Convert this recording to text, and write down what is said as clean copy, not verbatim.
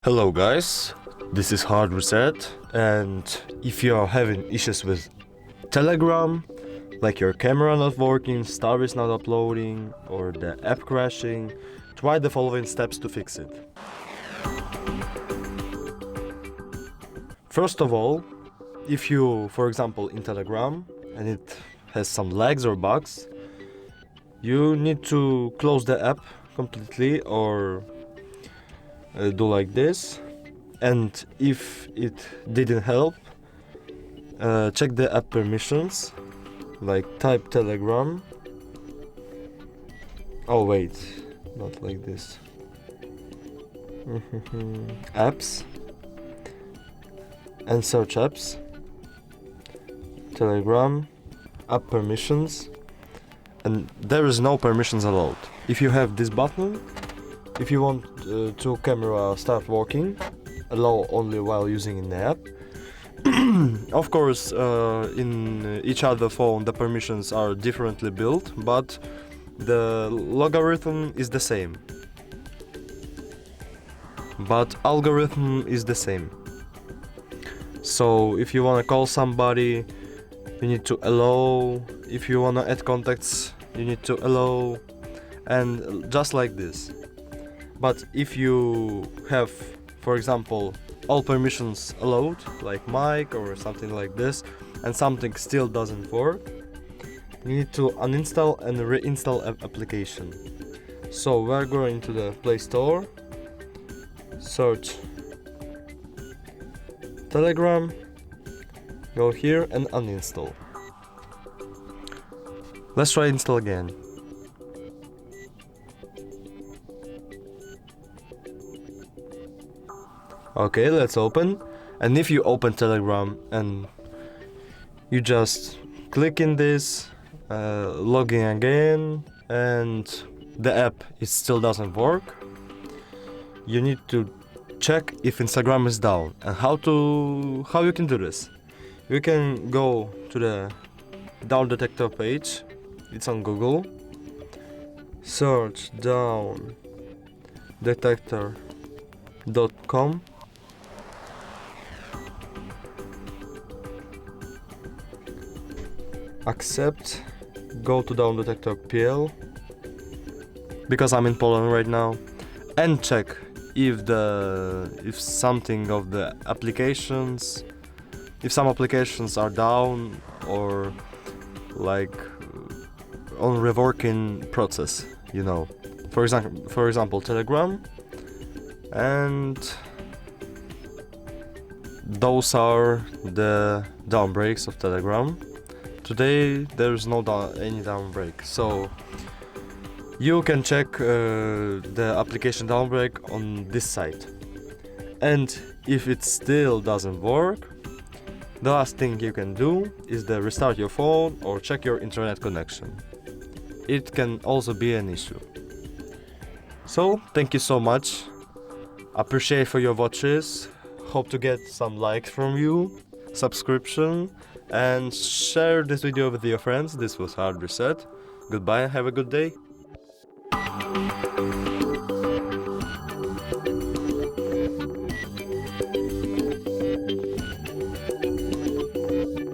Hello guys, this is Hard Reset, and if you are having issues with Telegram, like your camera not working, stories not uploading, or the app crashing, try the following steps to fix it. First of all, if you, for example, in Telegram and it has some lags or bugs, you need to close the app completely or do like this. And if it didn't help, check the app permissions, like type Telegram. Oh wait, not like this. Apps and search apps, Telegram, app permissions, and there is no permissions allowed. If you have this button, if you want to camera start working, allow only while using in the app. Of course, in each other phone the permissions are differently built, but the logarithm is the same. But algorithm is the same. So if you wanna call somebody, you need to allow. If you wanna add contacts, you need to allow, and just like this. But if you have, for example, all permissions allowed, like mic or something like this, and something still doesn't work, you need to uninstall and reinstall application. So we're going to the Play Store, search Telegram, go here and uninstall. Let's try install again. Okay, let's open. And if you open Telegram and you just click in this, log in again, and the app it still doesn't work, you need to check if Instagram is down. And how you can do this? You can go to the down detector page. It's on Google. Search down detector.com. Accept, go to down detector.pl, because I'm in Poland right now, and check if something of the applications, if some applications are down or like on reworking process, you know. For example, Telegram, and those are the down breaks of Telegram. Today there's no any down break, so you can check the application down break on this site. And if it still doesn't work, the last thing you can do is restart your phone or check your internet connection. It can also be an issue. So thank you so much. Appreciate for your watches. Hope to get some likes from you, subscription, and share this video with your friends. This was Hard Reset. Goodbye and have a good day.